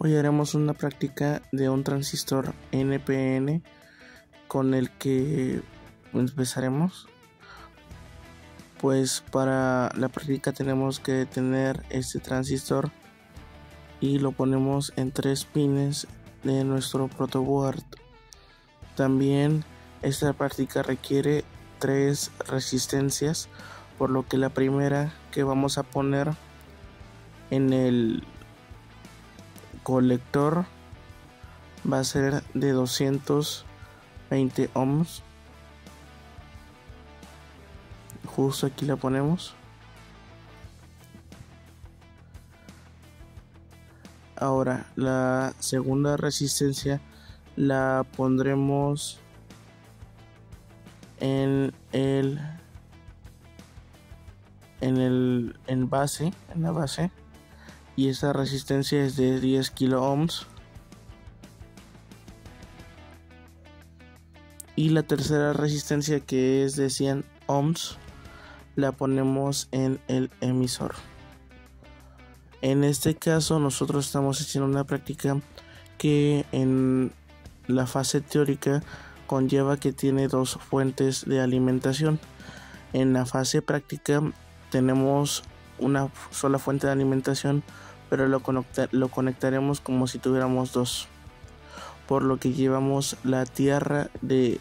Hoy haremos una práctica de un transistor NPN con el que empezaremos. Pues para la práctica tenemos que tener este transistor y lo ponemos en 3 pines de nuestro protoboard. También esta práctica requiere 3 resistencias, por lo que la primera que vamos a poner en el colector va a ser de 220 ohms. Justo aquí la ponemos. Ahora la segunda resistencia la pondremos en la base, y esta resistencia es de 10 kilo ohms. Y la tercera resistencia, que es de 100 ohms, la ponemos en el emisor. En este caso nosotros estamos haciendo una práctica que en la fase teórica conlleva que tiene 2 fuentes de alimentación. En la fase práctica tenemos una sola fuente de alimentación, pero lo conectaremos como si tuviéramos 2, por lo que llevamos la tierra de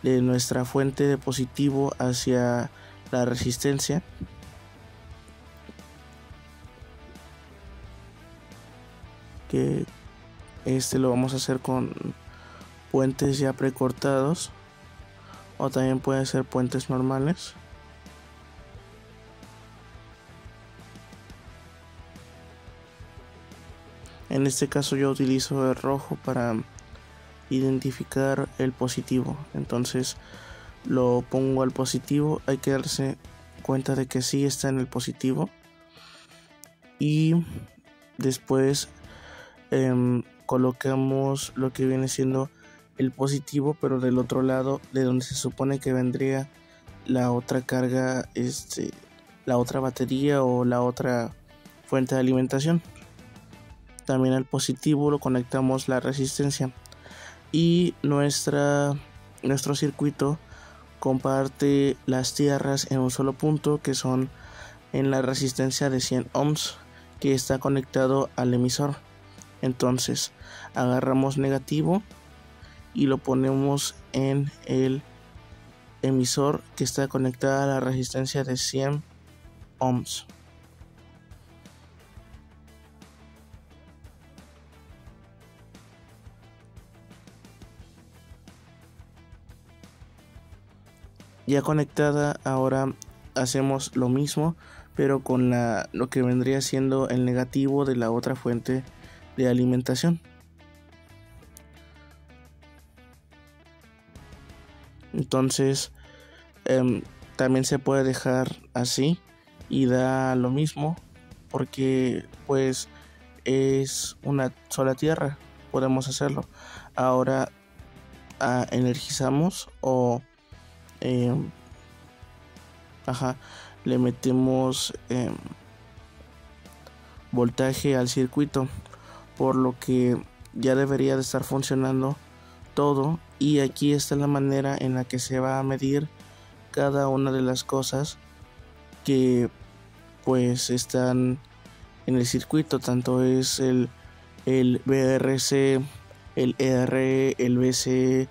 nuestra fuente de positivo hacia la resistencia, que lo vamos a hacer con puentes ya precortados, o también puede ser puentes normales. En este caso yo utilizo el rojo para identificar el positivo, entonces lo pongo al positivo. Hay que darse cuenta de que sí está en el positivo, y después colocamos lo que viene siendo el positivo, pero del otro lado, de donde se supone que vendría la otra carga, la otra batería o la otra fuente de alimentación. También al positivo lo conectamos la resistencia, y nuestro circuito comparte las tierras en un solo punto, que son en la resistencia de 100 ohms que está conectado al emisor. Entonces agarramos negativo y lo ponemos en el emisor, que está conectada a la resistencia de 100 ohms. Ya conectada, ahora hacemos lo mismo, pero con lo que vendría siendo el negativo de la otra fuente de alimentación. Entonces también se puede dejar así y da lo mismo, porque pues es una sola tierra, podemos hacerlo. Ahora energizamos o le metemos voltaje al circuito, por lo que ya debería de estar funcionando todo. Y aquí está la manera en la que se va a medir cada una de las cosas que pues están en el circuito. Tanto es el VRC, el ER, el BC,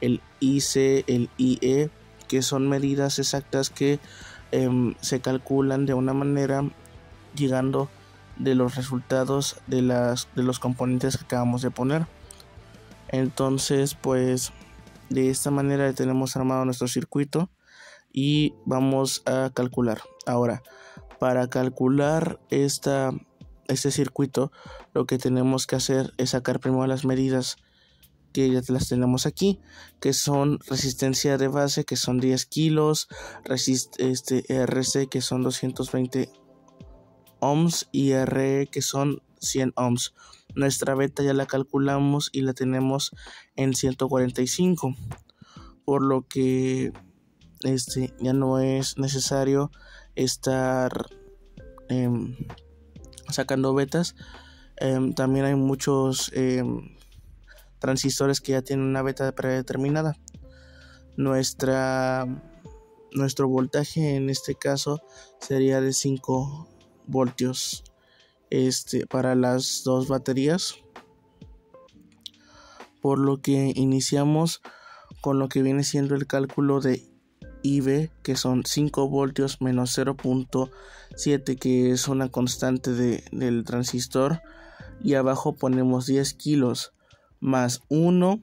el IC, el IE, que son medidas exactas que se calculan de una manera llegando de los resultados de los componentes que acabamos de poner. Entonces pues de esta manera tenemos armado nuestro circuito y vamos a calcular. Ahora, para calcular este circuito, lo que tenemos que hacer es sacar primero las medidas, que ya las tenemos aquí, que son resistencia de base, que son 10 kilos, RC, que son 220 ohms, y RE, que son 100 ohms. Nuestra beta ya la calculamos y la tenemos en 145, por lo que ya no es necesario estar sacando betas. También hay muchos transistores que ya tienen una beta predeterminada. Nuestro voltaje en este caso sería de 5 voltios para las dos baterías, por lo que iniciamos con lo que viene siendo el cálculo de IB, que son 5 voltios menos 0.7, que es una constante del transistor, y abajo ponemos 10 kilos más 1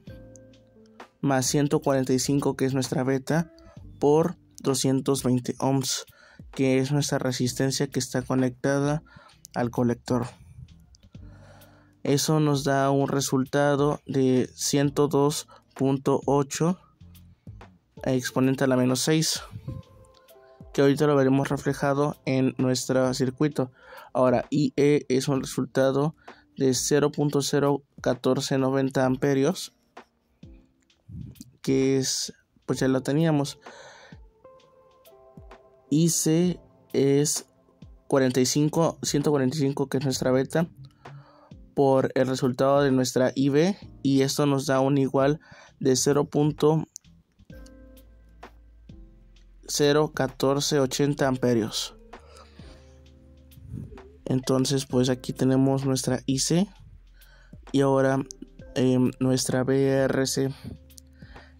más 145, que es nuestra beta, por 220 ohms, que es nuestra resistencia que está conectada al colector. Eso nos da un resultado de 102.8 exponente a la menos 6, que ahorita lo veremos reflejado en nuestro circuito. Ahora, IE es un resultado de 0.01490 amperios, que es, pues ya lo teníamos. IC es 145, que es nuestra beta, por el resultado de nuestra IB, y esto nos da un igual de 0.01480 amperios. Entonces, pues aquí tenemos nuestra IC, y ahora nuestra BRC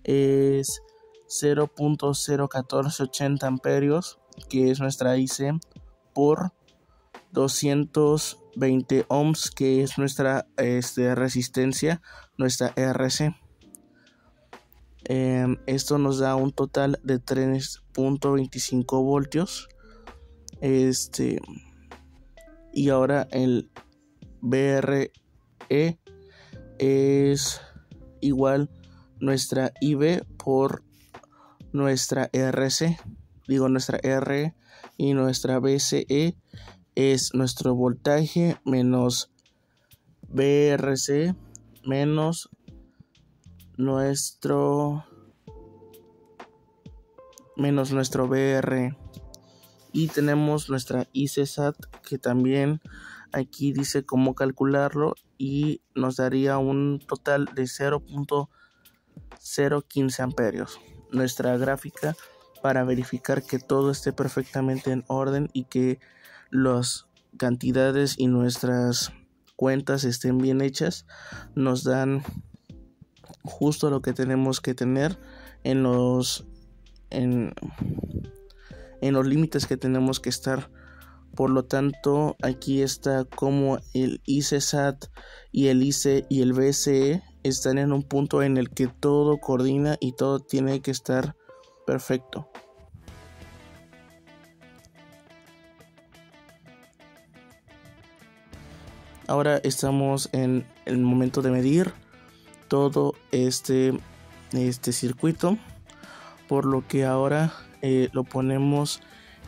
es 0.01480 amperios, que es nuestra IC, por 220 ohms, que es nuestra resistencia, nuestra RC. Esto nos da un total de 3.25 voltios. Y ahora el BRE es igual nuestra IB por nuestra RC, nuestra R, y nuestra BCE es nuestro voltaje menos BRC menos nuestro BR. Y tenemos nuestra ICSAT, que también aquí dice cómo calcularlo, y nos daría un total de 0.015 amperios. Nuestra gráfica, para verificar que todo esté perfectamente en orden y que las cantidades y nuestras cuentas estén bien hechas, nos dan justo lo que tenemos que tener en los límites que tenemos que estar. Por lo tanto, aquí está como el ICSAT y el IC y el BCE están en un punto en el que todo coordina y todo tiene que estar perfecto. Ahora estamos en el momento de medir todo este circuito, por lo que ahora lo ponemos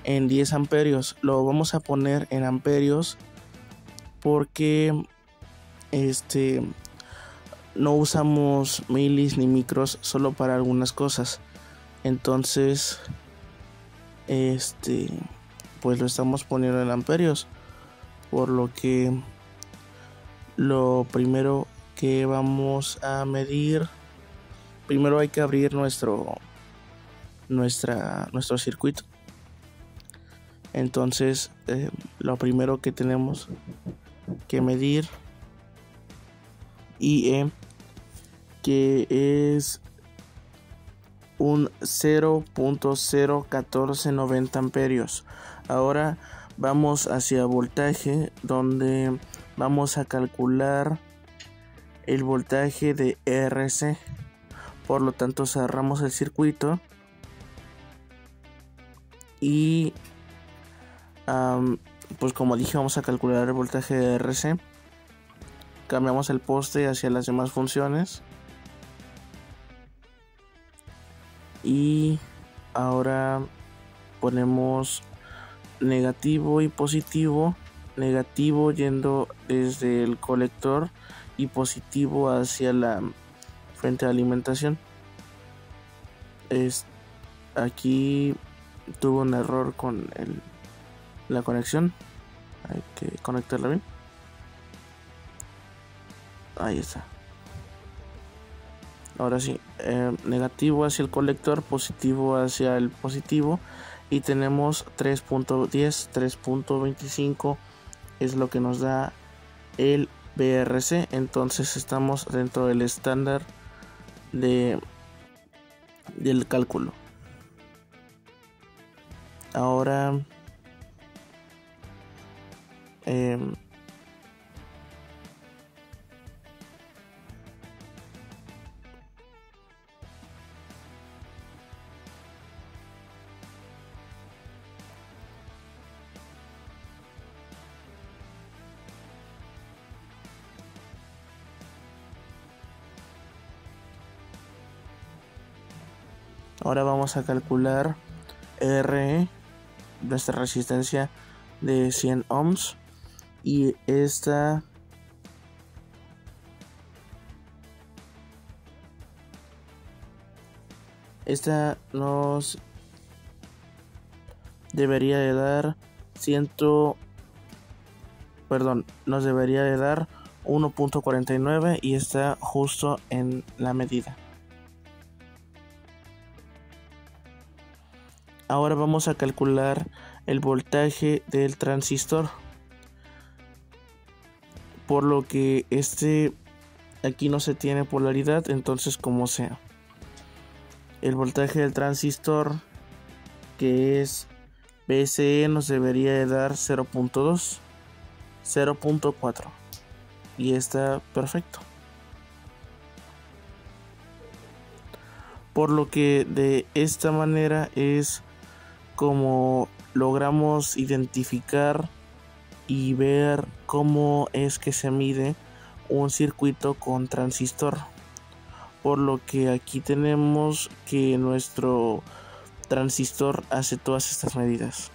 en 10 amperios. Lo vamos a poner en amperios porque no usamos milis ni micros, solo para algunas cosas. Entonces pues lo estamos poniendo en amperios, por lo que lo primero que vamos a medir, primero hay que abrir nuestro circuito. Entonces lo primero que tenemos que medir IE, que es un 0.01490 amperios. Ahora vamos hacia voltaje, donde vamos a calcular el voltaje de RC. Por lo tanto, cerramos el circuito y pues como dije, vamos a calcular el voltaje de RC. Cambiamos el poste hacia las demás funciones y ahora ponemos negativo y positivo. Negativo yendo desde el colector y positivo hacia la fuente de alimentación. Aquí tuvo un error con la conexión, hay que conectarla bien. Ahí está. Ahora sí, negativo hacia el colector, positivo hacia el positivo, y tenemos 3.10, 3.25 es lo que nos da el BRC. Entonces estamos dentro del estándar del cálculo. Ahora vamos a calcular RE, nuestra resistencia de 100 ohms, y esta nos debería de dar nos debería de dar 1.49 y está justo en la medida. Ahora vamos a calcular el voltaje del transistor, por lo que aquí no se tiene polaridad, entonces como sea. El voltaje del transistor, que es VSE, nos debería de dar 0.2, 0.4 y está perfecto. Por lo que de esta manera es como logramos identificar y ver cómo es que se mide un circuito con transistor. Por lo que aquí tenemos que nuestro transistor hace todas estas medidas.